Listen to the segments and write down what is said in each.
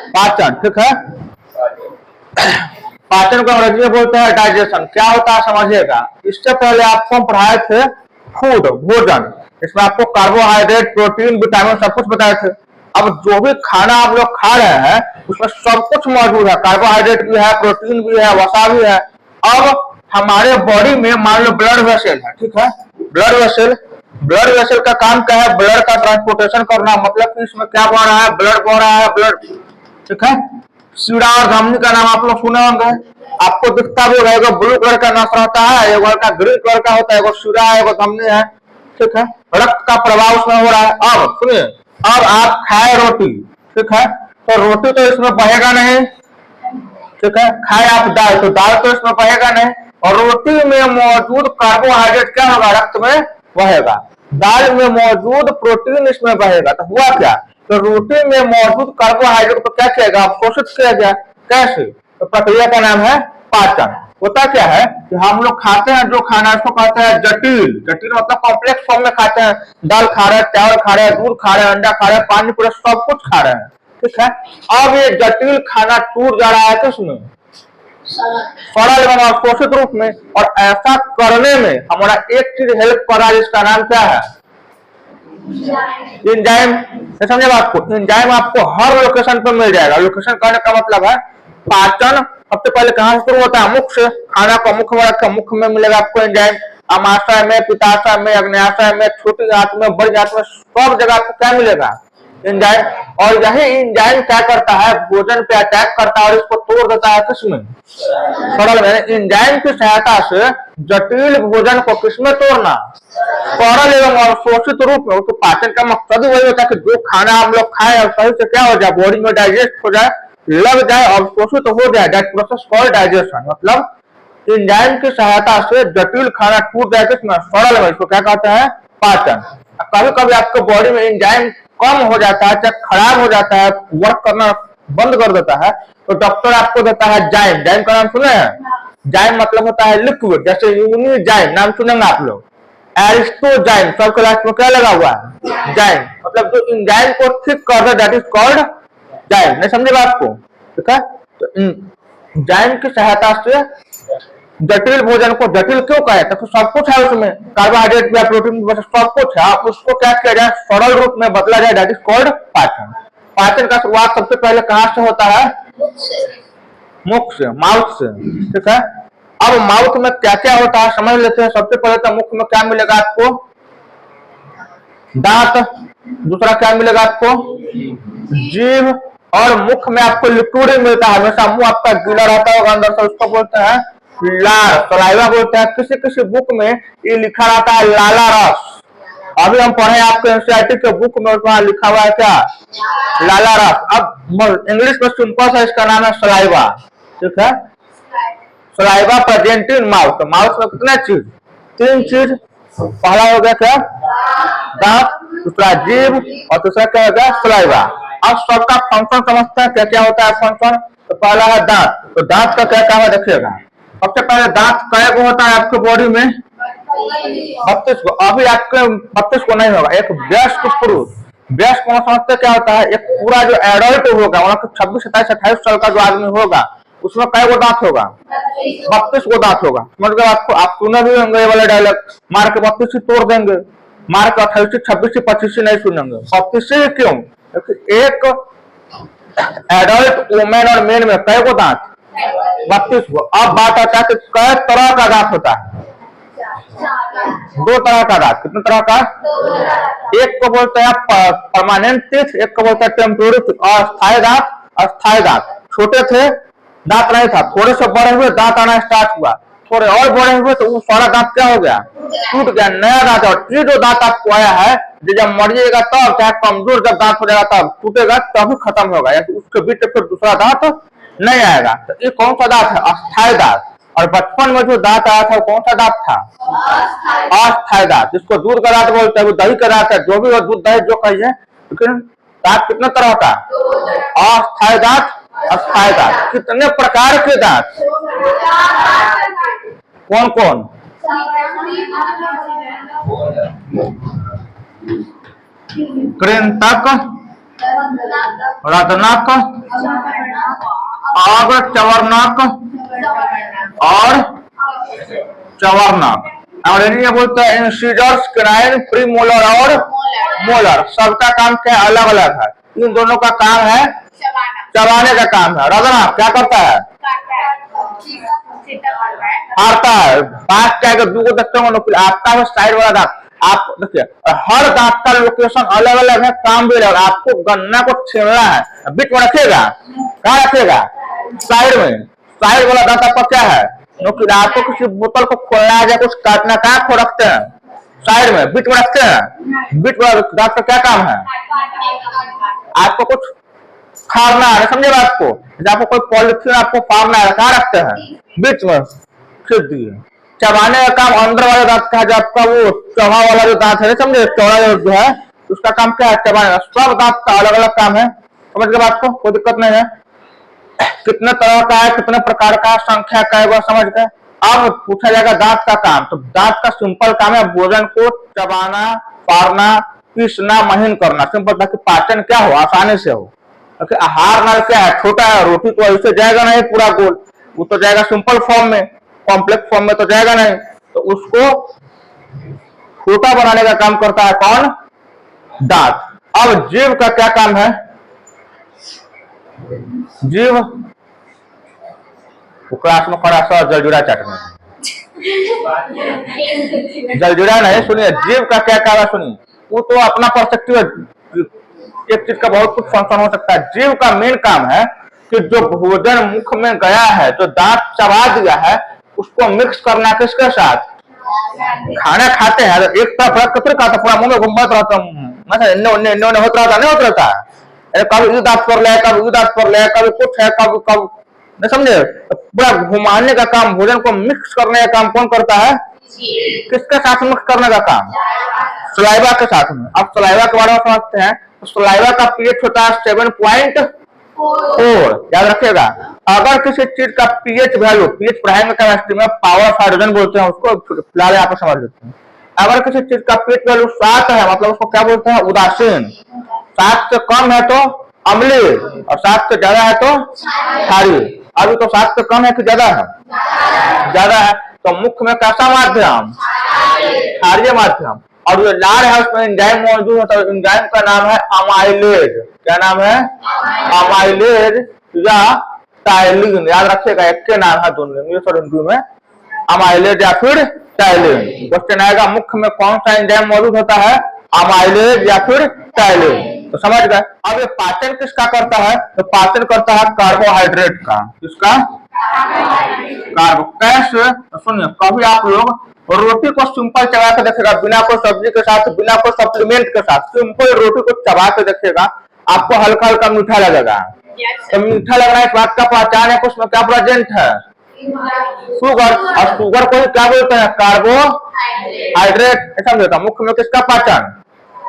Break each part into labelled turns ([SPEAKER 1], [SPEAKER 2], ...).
[SPEAKER 1] पाचन, ठीक है। पाचन को अंग्रेजी में बोलते हैं डाइजेशन। क्या होता है समझिएगा। इससे पहले आपको हम पढ़ाए थे फूड, भोजन। इसमें आपको कार्बोहाइड्रेट, प्रोटीन, विटामिन सब कुछ बताए थे। अब जो भी खाना आप लोग खा रहे हैं उसमें सब कुछ मौजूद है, कार्बोहाइड्रेट भी है, प्रोटीन भी है, वसा भी है। अब हमारे बॉडी में मान लो ब्लड वेसल है, ठीक है। ब्लड वेसल का काम क्या है? ब्लड का ट्रांसपोर्टेशन करना। मतलब कि इसमें क्या बह रहा है? ब्लड बह रहा है, ब्लड, ठीक है। सीड़ा और धमनी का नाम आप लोग सुने होंगे। आपको दिखता भी होगा, ब्लू कलर का नस रहता है, एक का ग्रीन कलर का होता है, एगो सीड़ा है, एगो धमनी है, ठीक है। रक्त का प्रवाह उसमें हो रहा है। अब सुनिए, अब आप खाए रोटी, ठीक है, तो रोटी तो इसमें बहेगा नहीं, ठीक है। खाए आप दाल, तो दाल तो इसमें बहेगा नहीं। और रोटी में मौजूद कार्बोहाइड्रेट क्या होगा? रक्त में बहेगा। दाल में मौजूद प्रोटीन इसमें बहेगा। तो हुआ क्या? तो रोटी में मौजूद कार्बोहाइड्रेट को क्या किया गया? अवशोषित किया गया। कैसे? तो प्रक्रिया का नाम है पाचन। होता क्या है कि हम लोग खाते हैं जो खाना, इसको कहते हैं जटिल। जटिल मतलब कॉम्प्लेक्स फॉर्म में खाते हैं। दाल खा रहे हैं, चावल खा रहे हैं, दूध खा रहे हैं, अंडा खा रहे हैं, पानी पूरा सब कुछ खा रहे हैं, ठीक है। अब ये जटिल खाना टूट जा रहा है किसमें? सरल एवं अवशोषित रूप में। और ऐसा करने में हमारा एक चीज हेल्प कर रहा है, जिसका नाम क्या है? एंजाइम। समझे बात को? एंजाइम आपको हर लोकेशन पर मिल जाएगा। लोकेशन कहने का मतलब है पाचन सबसे पहले कहां से शुरू होता है? मुख से। खाना को मुख में रखकर मुख में मिलेगा आपको एंजाइम। अमाशय में, पित्ताशय में, अग्न्याशय में, छोटी आंत में, बड़ी आंत में, सब जगह आपको क्या मिलेगा? एंजाइम। और यही एंजाइम क्या करता है? भोजन पे अटैक करता है और इसको तोड़ देता है किसमें? सरल में। एंजाइम की सहायता से जटिल भोजन को किसमें तोड़ना? सरल एवं अवशोषित रूप में। तो पाचन का मकसद वही होता है कि जो खाना हम लोग खाए और सही से क्या हो जाए? बॉडी में डाइजेस्ट हो जाए, लग जाए, अवशोषित हो जाए। That process called digestion. मतलब एंजाइम की सहायता से जटिल खाना टूट जाए किसमें? सरल में। इसको क्या कहते हैं? पाचन। कभी कभी आपको बॉडी में एंजाइम कम हो जाता है, चाहे खराब हो जाता है, वर्क करना बंद कर देता है, तो डॉक्टर आपको देता है जाइम। जाइम का नाम सुने हैं? जाइम मतलब होता है लिक्विड। जैसे यूनिजाइम नाम सुनेंगे आप लोग, एरिस्टोजाइम, सबके लास्ट में क्या लगा हुआ है? जाइम। मतलब जो एंजाइम को ठीक कर दे, दैट इज कॉल्ड जाइम। नहीं समझे बात को? ठीक है। तो जाइम की सहायता से जटिल भोजन को, जटिल क्यों कहे? तो सब कुछ है उसमें, कार्बोहाइड्रेट या प्रोटीन सब कुछ है। आप उसको क्या किया जाए? सरल रूप में बदला जाए, दैट इज कॉल्ड पाचन। पाचन का शुरुआत सबसे पहले कहां से होता है? मुख से, माउथ से, ठीक है। अब माउथ में क्या क्या होता है समझ लेते हैं। सबसे पहले तो मुख में क्या मिलेगा आपको? दांत। दूसरा क्या मिलेगा आपको? जीभ। और मुख में आपको लिक्विड मिलता है, हमेशा मुंह आपका गीला रहता होगा अंदर से, उसको बोलते हैं लार, सलाइवा बोलते हैं। किसी किसी बुक में ये लिखा रहता है लाला रस। अभी हम पढ़े आपके एनसीईआरटी के बुक में, वहां लिखा हुआ है क्या? लाला रस। अब इंग्लिश में सिंपल सा इसका नाम है सलाइवा, ठीक है। Saliva present in mouth. Mouth में कितने चीज? 3 चीज। पहला हो गया क्या? दांत, दूसरा जीभ, और दूसरा क्या होगा? सलाइवा। अब सबका फंक्शन समझते हैं, क्या क्या होता है फंक्शन। तो पहला है दांत। तो दांत का क्या काम है देखिएगा। सबसे पहले दांत कई को होता है आपके बॉडी में? 32 को। अभी आपके 32 को नहीं होगा। एक वयस्क पुरुष, वयस्क को समझते क्या होता है? एक पूरा जो एडल्ट होगा, मतलब 26, 27, 28 साल का जो आदमी होगा, उसमें कई गो दांत होगा? 32 गो दांत होगा। मतलब आपको, आप सुने भी होंगे ये वाला डायलॉग, मार के 32 तोड़ देंगे, मार के 28, 26, 25 नहीं सुनेंगे। 32 क्यों? एक एडल्ट वुमेन और मेन में कई गो दांत? 32 गो। अब बात आता है कि कई तरह का दांत होता है? 2 तरह का दांत। कितने तरह का? एक को बोलते हैं परमानेंट टीथ, एक को बोलते हैं टेम्पोररी टीथ। अस्थायी दांत, अस्थायी दांत। छोटे थे, दांत नहीं था, थोड़े से बड़े हुए, दांत आना स्टार्ट हुआ, थोड़े और बड़े हुए तो वो सारा दांत क्या हो गया? टूट गया, नया दांत। और ये जो दांत आपको आया है, जब मरिएगा तब, चाहे कमजोर जब दांत हो जाएगा तब टूटेगा, तभी खत्म होगा, या उसके बीच फिर दूसरा दांत नहीं आएगा। तो ये कौन सा दांत है? अस्थायी दांत। और बचपन में जो दांत आया था वो कौन सा दांत था? अस्थायी दांत। जिसको दूध का दांत बोलते हैं, वो दही का दांत है, जो भी हो, दूध दही जो कहिए। लेकिन दांत कितने तरह का? अस्थायी दांत, अस्थायी दांत। कितने प्रकार के दांत? कौन कौन? कृंतक, रत्नक, अब चवर्णक और चवर्णक। अंग्रेजी में बोलते हैं इंसीजर्स, कैनाइन, प्री मोलर और मोलर। सबका काम क्या अलग अलग है। इन दोनों का काम है चबाने का काम है। रत्नक क्या करता है? आता है। बात क्या है, दूगो देखते हो आपका है साइड वाला दांत। आप देखिए हर दांत का लोकेशन अलग अलग है, काम भी अलग। आपको गन्ना को छीलना है, बीच में रखेगा, कहाँ रखेगा? साइड में। साइड वाला दांत आपका क्या है? आपको किसी बोतल को खोलना है या कुछ काटना, कहाँ खो रखते हैं? साइड में। बीच में रखते हैं। बीच वाला दांत का क्या काम है? आपको कुछ फाड़ना है, समझे बात को? आपको कोई पॉलिथीन आपको फाड़ना है, कहाँ रखते हैं? बीच में। चबाने का काम अंदर वाले दांत का है, जो आपका वो चौड़ा वाला जो दांत है, समझे? चौड़ा जो है उसका काम क्या है? चबाने का। सब दांत का अलग अलग काम है। समझ गए बात को? कोई दिक्कत नहीं है। कितने तरह का है, कितने प्रकार का, संख्या का है, वह समझ गए। अब पूछा जाएगा दांत का काम। तो दांत का सिंपल काम है भोजन को चबाना, फाड़ना, पीसना, महीन करना। सिंपल, ताकि पाचन क्या हो, आसानी से हो। आहार नाल क्या है? छोटा है। रोटी तो ऐसे जाएगा नहीं पूरा गोल, वो तो जाएगा सिंपल फॉर्म में, कॉम्प्लेक्स फॉर्म में तो जाएगा नहीं। तो उसको छोटा बनाने का काम करता है कौन? दांत। अब जीभ का क्या काम है? जीभ क्लास में खड़ा सा जलजीरा चाटने, जलजीरा नहीं, सुनिए जीभ का क्या काम है सुनिए। वो तो अपना पर्सपेक्टिव, एक चीज का बहुत कुछ फंक्शन हो सकता है। जीभ का मेन काम है कि जो भोजन मुख में गया है, जो दांत चबा दिया है, उसको मिक्स करना किसके साथ? खाना खाते हैं एक तरफ पूरा मुंह में घुमत रहता हूँ, होता रहता नहीं होता रहता है। कभी दांत पर ले, कभी दांत पर ले, कभी कुछ है, कभी कब नहीं, समझे? पूरा घुमाने का काम, भोजन को मिक्स करने का काम कौन करता है? किसके साथ मिक्स करने का काम? सलाइवा के साथ में। अब सलाइवा के बारे में समझते हैं। तो सलाइवा का पीएच होता है 7.4। याद रखिएगा। अगर किसी चीज का पीएच वैल्यू, पीएच पढ़ाएंगे केमिस्ट्री में, पावर ऑफ हाइड्रोजन बोलते हैं उसको, फिलहाल आप समझ लेते हैं। अगर किसी चीज का पीएच वैल्यू 7 है, मतलब उसको क्या बोलते हैं? उदासीन। 7 से कम है तो अम्लीय, और 7 से ज्यादा है तो क्षारीय। अभी तो 7 से कम है कि ज्यादा है? ज्यादा है। तो मुख्य में कैसा माध्यम? क्षारीय माध्यम। और जो लार है उसमें एंजाइम मौजूद होता है। एंजाइम का नाम है अमाइलेज। क्या नाम है? अमाइलेज या टाइलिन। याद रखिएगा, एक के नाम है दोनों, इंग्लिश और हिंदी में, अमाइलेज या फिर टाइलिन। क्वेश्चन आएगा मुख्य में कौन सा एंजाइम मौजूद होता है? अमाइलेज या फिर टाइलिन। तो समझ गए। अब ये पाचन किसका करता है? तो पाचन करता है कार्बोहाइड्रेट का। किसका? कार्बो। कैसे? तो सुनिए, कभी आप लोग रोटी को सिंपल चबा के देखेगा, बिना कोई सब्जी के साथ, बिना कोई सप्लीमेंट के साथ, सिंपल रोटी को चबा के देखेगा, आपको हल्का हल्का मीठा लगेगा। तो मीठा लगना इस बात का पहचान है कि उसमें क्या प्रेजेंट है? शुगर। और शुगर को क्या बोलते हैं? कार्बोहाइड्रेट। समझेगा। मुख्य में किसका पाचन?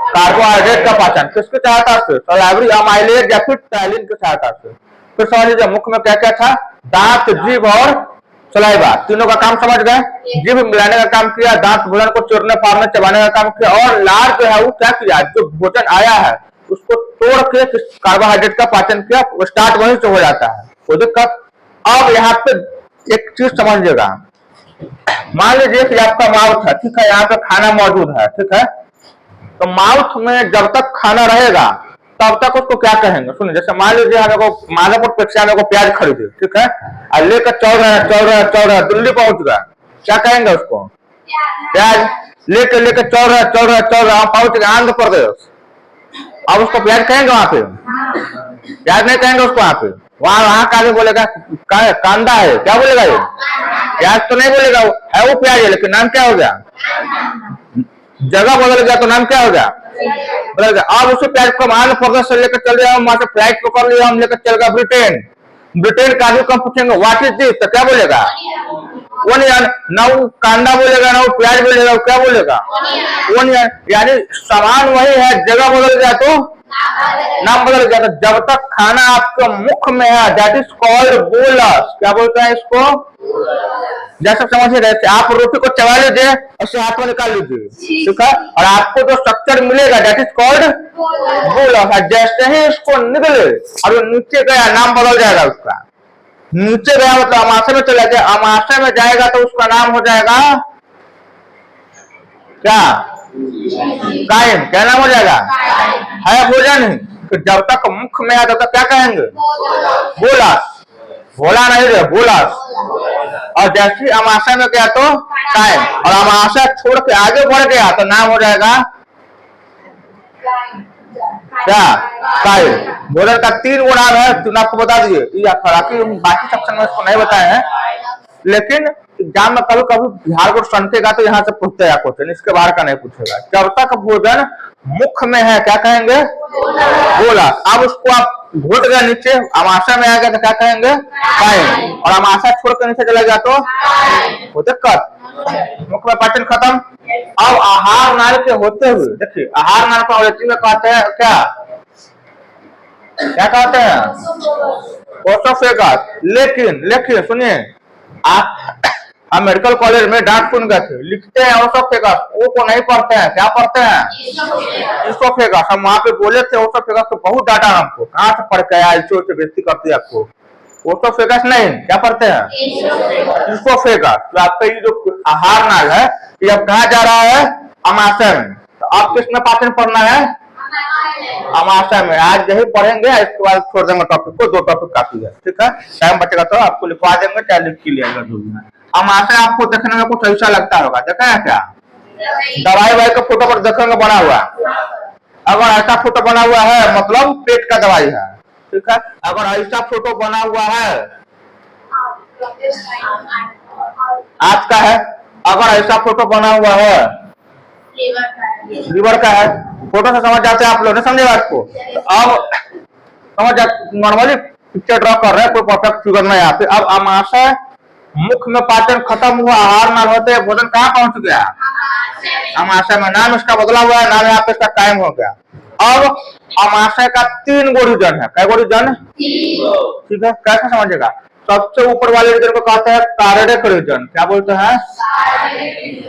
[SPEAKER 1] कार्बोहाइड्रेट का पाचन। किसके सहायता से? सलाइवरी अमाइलेज या फिर टाइलिन की सहायता से। फिर समझ लीजिए मुख्य में क्या क्या था? दांत, जीभ और सलाइवा, तीनों का काम समझ गए। जीभ मिलाने का काम किया, दांत भोजन को चूरने, फाड़ने, चबाने का काम किया, और लार जो है वो क्या किया? जो भोजन आया है उसको तोड़ के कार्बोहाइड्रेट का पाचन किया। स्टार्ट वहीं से हो जाता है, कोई दिक्कत? अब यहाँ पे एक चीज समझिएगा। मान लीजिए कि आपका माउथ है, ठीक है, यहाँ पे खाना मौजूद है, ठीक है। तो माउथ में जब तक खाना रहेगा तब तक उसको क्या कहेंगे? सुनिए, जैसे मान लीजिए हमें को माधोपुर पेक्षा में को प्याज खरीदे, ठीक है, और लेकर चल रहा दिल्ली पहुंच गया, क्या कहेंगे उसको? प्याज। लेकर चल रहा पहुंच गया आंध्र प्रदेश, अब उसको प्याज कहेंगे? वहां पे प्याज नहीं कहेंगे उसको। वहां पे वहां का आगे बोलेगा कांदा है, क्या बोलेगा? ये प्याज तो नहीं बोलेगा, है वो प्याज है, लेकिन नाम क्या हो गया? जगह बदल गया तो नाम क्या हो गया? बदल गया। अब उसी प्याज को आंध्र प्रदेश से लेकर चल गया, वहां से फ्लाइट पकड़ लिया, हम लेकर चल गया ब्रिटेन। ब्रिटेन का आगे कम पूछेंगे व्हाट इज दिस, तो क्या बोलेगा? ओनियन। ना वो कांदा बोलेगा, ना वो प्याज बोलेगा, वो क्या बोलेगा? ओनियन। यानी सामान वही है, जगह बदल गया तो नाम बदल गया। तो जब तक खाना आपके मुख में है, दैट इज कॉल्ड बोलस। क्या बोलते हैं इसको? जैसे समझिए, जैसे आप रोटी को चबा लीजिए और उसे हाथ में निकाल लीजिए, ठीक है, और आपको जो स्ट्रक्चर मिलेगा दैट इज कॉल्ड बोलस। जैसे ही इसको निकले और वो नीचे गया, नाम बदल जाएगा उसका। नीचे गया मतलब अमाशय में चला गया, अमाशय में जाएगा तो उसका नाम हो जाएगा क्या? कायम। क्या नाम हो जाएगा? है भोजन ही। तो जब तक मुख में आता तब क्या कहेंगे? बोलस। भोला नहीं रे, बोलस। और जैसे अमाशय में गया तो कायम, और अमाशय छोड़ के आगे बढ़ गया तो नाम हो जाएगा क्या? कायम। भोजन का 3 गुण नाम है, तुम आपको बता दिए, बाकी सेक्शन में इसको नहीं बताए हैं, लेकिन एग्जाम में कभी कभी बिहार को सनटेगा तो यहाँ से पूछते हैं क्वेश्चन, इसके बाहर का नहीं पूछेगा। जब तक भोजन मुख में है क्या कहेंगे? बोला। अब उसको आप घोट गया नीचे, अमाशय में आ गया तो क्या कहेंगे? कायम। और अमाशय छोड़ कर नीचे चला गया तो वो दिक्कत, मुख में पाचन खत्म। अब आहार नाल के होते हुए देखिए, आहार नाल को अंग्रेजी में कहते हैं क्या? क्या कहते हैं? ओसोफेगस। लेकिन सुनिए, आप मेडिकल कॉलेज में डांट सुन गए थे, लिखते हैं ओसोफेगस, वो को नहीं पढ़ते हैं, क्या पढ़ते हैं? इसोफेगस। हम वहां पे बोले थे ओसोफेगस तो बहुत डांटा हमको, कहाँ से पढ़ के आया, इसो से बेइज्जती करती है आपको। ओसोफेगस नहीं, क्या पढ़ते हैं? इसोफेगस। तो आपका ये जो आहार नाल है ये अब कहाँ जा रहा है? अमाशय में। तो अब किसमें पाचन पढ़ना है? अमाशय में। आज यही पढ़ेंगे, इसके बाद छोड़ देंगे टॉपिक को, 2 टॉपिक काफी है, ठीक है। टाइम बचेगा तो आपको लिखवा देंगे, चाहे लिख के लिया जो भी है। अमाशय आपको देखने में कुछ ऐसा लगता होगा, देखा है क्या? दवाई वाई का फोटो पर देखेंगे बना हुआ, अगर ऐसा फोटो बना हुआ है मतलब पेट का दवाई है, ठीक है। अगर ऐसा फोटो बना हुआ है आज का है, अगर ऐसा फोटो बना हुआ है लीवर का है, फोटो से समझ जाते हैं आप लोग, नहीं समझे बात को? तो अब समझ जाते, नॉर्मली पिक्चर ड्रॉ कर रहे हैं, कोई परफेक्ट फिगर नहीं आते। अब अमाशय मुख में पाचन खत्म हुआ, आहार नाल होते भोजन कहाँ पहुंच गया? अमाशय में। नाम इसका बदला हुआ है, नाम यहाँ पे इसका कायम हो गया। अब अमाशय का 3 गो रीजन है, क्या गो रीजन? ठीक है, कैसे समझेगा? सबसे ऊपर वाले रीजन को कहते हैं कार्डियक रीजन, क्या बोलते हैं?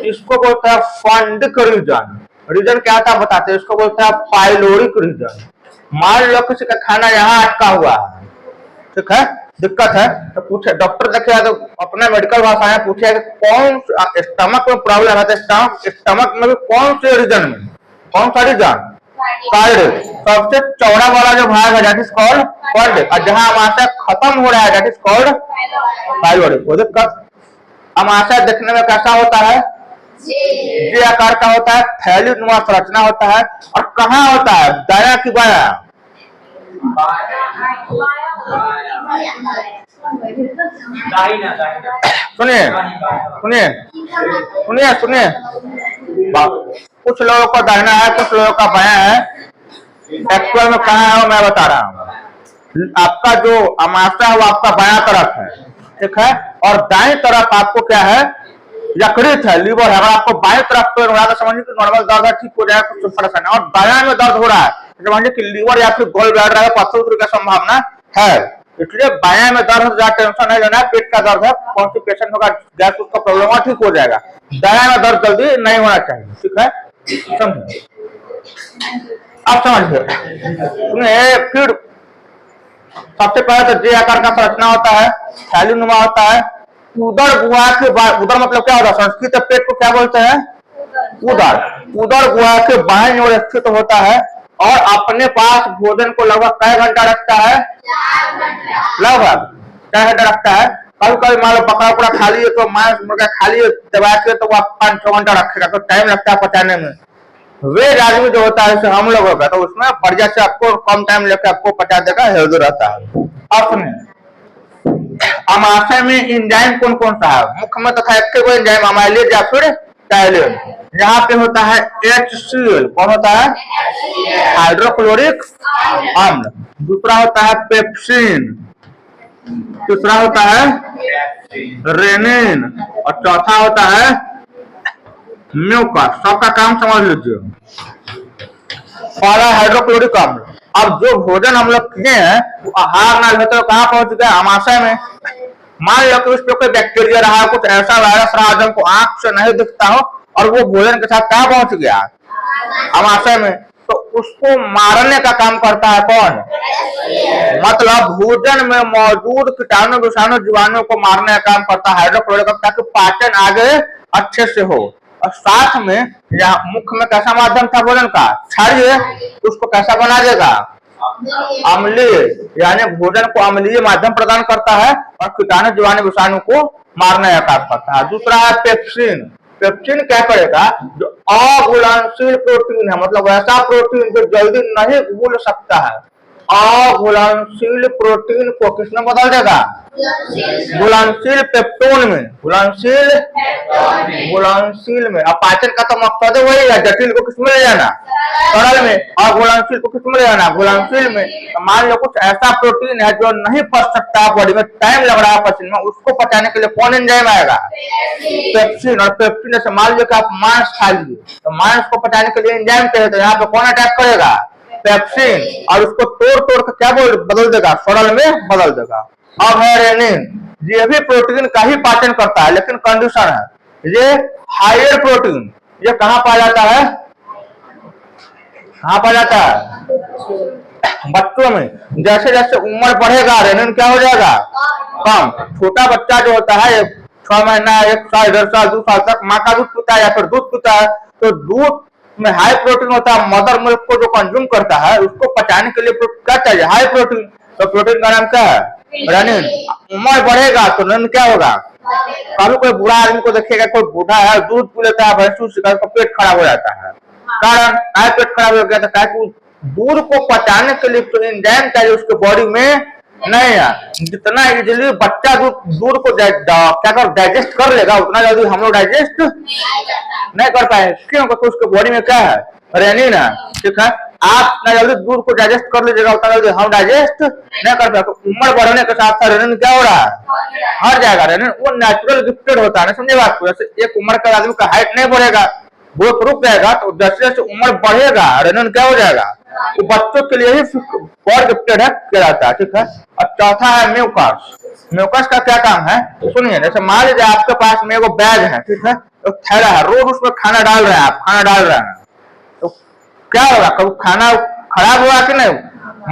[SPEAKER 1] इसको बोलते हैं फंडिक रीजन। रीजन क्या था बताते हैं, इसको बोलते हैं पाइलोरिक रीजन। मान लो किसी का खाना यहाँ अटका हुआ है, ठीक है, दिक्कत है, तो पूछे डॉक्टर देखे तो अपने मेडिकल भाषा में पूछे कौन स्टमक में प्रॉब्लम है, तो स्टमक में भी कौन से रीजन में, कौन सा रीजन? कार्डियक। सबसे चौड़ा वाला जो भाग है दैट इज कॉल्ड कार्डियक, और जहां अमाशय खत्म हो रहा है दैट इज कॉल्ड पाइलोरिक। वो दिक्कत। अमाशय देखने में कैसा होता है? जे आकार का होता है, थैलीनुमा संरचना होता है। और कहाँ होता है? दाया की बाया? सुनिए सुनिए सुनिए सुनिए, कुछ लोगों को दाहिना है, कुछ लोगों का बायां है। एक्चुअल में कहाँ है वो मैं बता रहा हूँ। आपका जो अमाशय है वो आपका बायां तरफ है, ठीक है, और दाएं तरफ आपको क्या है? यकृत है, लीवर है। अगर आपको बाएं तरफ पेन हो रहा है तो समझिए कि नॉर्मल दर्द है, ठीक हो जाएगा, कुछ परेशानी। और दायां में दर्द हो रहा है तो समझिए कि लीवर या फिर गोल ब्लैडर है, पत्थर उतरने की संभावना है। इसलिए बायां में दर्द हो जाए टेंशन नहीं लेना है, पेट का दर्द है, कॉन्स्टिपेशन होगा, गैस का प्रॉब्लम होगा, ठीक हो जाएगा। दायां में दर्द जल्दी नहीं होना चाहिए, ठीक है, समझिए। अब समझिए, फिर सबसे पहले तो जे आकार का संरचना होता है, थैलीनुमा होता है। उदर गुहा के उदर मतलब क्या होता है? संस्कृत पेट को क्या बोलते हैं? उदर। उदर गुहा के बाएं ओर स्थित होता है और अपने पास भोजन को लगभग कई घंटा रखता है? लगभग कई घंटा रखता है। कभी कभी मान लो बकरा उकड़ा खा लिए तो मांस मुर्गा खा लिए दबा के तो वो 5-6 घंटा रखेगा, तो टाइम लगता है पचाने में। वेज आदमी जो होता है हम लोगों का, तो उसमें बढ़िया से आपको कम टाइम लेकर आपको पचा देगा, हेल्दी रहता है। अपने अमाशय में एंजाइम कौन कौन सा है? मुख्य में तथा एक एंजाइम अमाइलेज या फिर टाइलेज। यहाँ पे होता है HCl, कौन होता है? हाइड्रोक्लोरिक अम्ल। दूसरा होता है पेप्सिन, तीसरा होता है रेनिन, और चौथा होता है म्यूकस। सबका काम समझ लीजिए। पहला हाइड्रोक्लोरिक अम्ल। अब जो भोजन हम लोग किए हैं वो आहार नाल होते कहाँ पहुंच गया? अमाशय में। मान लो कि उस पर कोई बैक्टीरिया रहा, कुछ ऐसा वायरस रहा जो हमको आंख से नहीं दिखता हो और वो भोजन के साथ कहाँ पहुंच गया, आमाशय में, तो उसको मारने का काम करता है कौन? मतलब भोजन में मौजूद कीटाणु विषाणु जीवाणु को मारने का काम करता है हाइड्रोक्लोरिक, ताकि पाचन आगे अच्छे से हो। और साथ में मुख में कैसा माध्यम था भोजन का, क्षारीय, उसको कैसा बना देगा, अम्लीय, यानी भोजन को अम्लीय माध्यम प्रदान करता है और कीटाणु जीवाणु विषाणु को मारने का काम करता है। दूसरा है पेप्सिन। पेप्सिन क्या करेगा, जो अघुलनशील प्रोटीन है, मतलब ऐसा प्रोटीन जो जल्दी नहीं घुल सकता है, अघुलनशील प्रोटीन को किसमें बदल देगा, घुलनशील पेप्टोन में, घुलनशील में। अब पाचन का तो मकसद वही है, जटिल को किसमें ले जाना, तरल में, और घुलनशील को किसमें ले जाना, घुलनशील में। तो मान लो कुछ ऐसा प्रोटीन है जो नहीं पच सकता, बॉडी में टाइम लग रहा है पचने में, उसको पचाने के लिए कौन एंजाइम आएगा, पेप्सिन। और पेप्सिन जैसे मान लो कि आप मांस खा लिए, तो मांस को पचाने के लिए एंजाइम चाहिए, तो यहाँ पे कौन अटैक करेगा, पेप्सिन, और उसको तोड़ तोड़ के क्या बदल देगा, सरल में बदल देगा। अब है रेनिन, ये भी प्रोटीन का ही पाचन करता है, लेकिन कंडीशन है, ये हायर प्रोटीन, ये कहाँ पाया जाता है, कहाँ पाया जाता है, बच्चों में। जैसे जैसे उम्र बढ़ेगा रेनिन क्या हो जाएगा, कम। छोटा बच्चा जो होता है 6 महीना, 1 साल, 1.5 साल, 2 साल तक माँ का दूध पीता है या फिर दूध पीता है, तो दूध में हाई प्रोटीन होता है। मदर मिल्क को जो कंज्यूम करता है उसको पचाने के लिए क्या चाहिए, हाई प्रोटीन। तो प्रोटीन का नाम क्या है, रेनिन। उम्र बढ़ेगा तो रेनिन क्या होगा, कभी कोई बूढ़ा आदमी को देखिएगा, कोई बूढ़ा है दूध पी लेता है भैंसू से, उसका पेट खराब हो जाता है। कारण पेट खराब हो गया था, दूध को पचाने के लिए तो एंजाइम चाहिए उसके बॉडी में नहीं है। जितना इजीली बच्चा दूध को क्या कर डाइजेस्ट कर लेगा, उतना जल्दी हम लोग डाइजेस्ट नहीं कर पाए, क्यों, क्योंकि उसके बॉडी में क्या है, रेनिन है। ठीक है, आप इतना जल्दी दूध को डाइजेस्ट कर लीजिएगा, उतना जल्दी हम डाइजेस्ट नहीं कर पाए। तो उम्र बढ़ने के साथ साथ रेनिन क्या हो रहा है, हर जाएगा। रेनिन वो नेचुरल गिफ्टेड होता है, समझे बात को। जैसे एक उम्र का आदमी का हाइट नहीं बढ़ेगा, ग्रोथ रुक जाएगा, तो जैसे जैसे उम्र बढ़ेगा रेनिन क्या हो जाएगा, वो बच्चों के लिए ही गॉड गिफ्टेड है कहलाता है। ठीक है, और चौथा है म्यूकस। म्यूकस का क्या काम है, सुनिए। जैसे मान लीजिए आपके पास में वो बैग है, ठीक है, तो थैला है, रोज उसमें खाना डाल रहे हैं, आप खाना डाल रहे हैं, तो क्या होगा, कभी खाना खराब हुआ कि नहीं,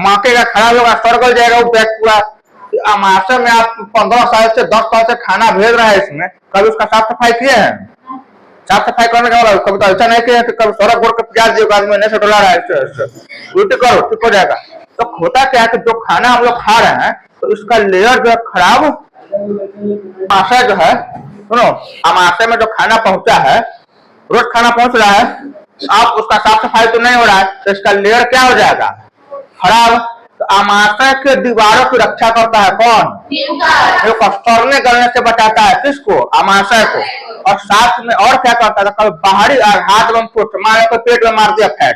[SPEAKER 1] माकेगा, खराब होगा, सड़गल जाएगा वो बैग पूरा। आमाशय में आप 15 साल से 10 साल से खाना भेज रहा है, इसमें कभी उसका साफ सफाई किए हैं, साफ सफाई करने का वाला कभी तो ऐसा नहीं किया कि कभी सड़क गोड़ के प्याज दियो आदमी नहीं से डोला रहा है, उल्टी करो ठीक हो जाएगा। तो होता क्या है कि जो खाना हम लोग खा रहे हैं, तो इसका लेयर जो है खराब, आमाशय जो है, सुनो, आमाशय में जो खाना पहुंचा है, रोज खाना पहुंच रहा है, आप उसका साफ सफाई तो नहीं हो रहा है, तो इसका लेयर क्या हो जाएगा, खराब। तो आमाशय के दीवारों की रक्षा करता है कौन, म्यूकस, सड़ने गलने से बचाता है किसको, आमाशय को। और साथ में और क्या करता है, कभी बाहरी आघात को पेट में मार दिया फैट,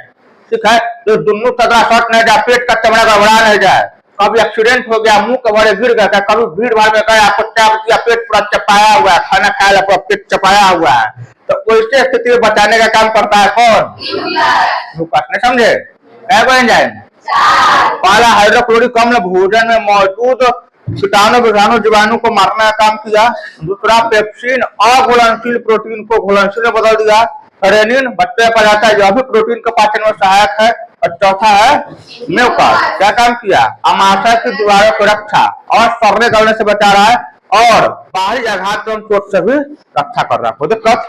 [SPEAKER 1] ठीक है, तो दोनों तगड़ा शॉट नहीं जाए, पेट का चमड़ा गड़बड़ा नहीं जाए, कभी एक्सीडेंट हो गया, मुंह के बड़े गिर गया, कभी भीड़ भाड़ में गया, पेट पूरा चपाया हुआ है, खाना खाया पूरा पेट चपाया हुआ है, तो वैसे स्थिति में बचाने का काम करता है कौन, म्यूकस। नहीं समझे, क्या बन जाए। पहला हाइड्रोक्लोरिक अम्ल भोजन में मौजूद कीटाणु विषाणु जीवाणु को मारने का काम किया। दूसरा पेप्सिन अघुलनशील प्रोटीन को घुलनशील में बदल दिया। रेनिन बच्चे पर जाता है, जो भी प्रोटीन के पाचन में सहायक है। और चौथा है म्यूकस, क्या काम किया, आमाशय की दीवारों की रक्षा और सड़ने गलने से बचा रहा है, और बाहरी आघात चोट से भी रक्षा कर रहा है। कोई दिक्कत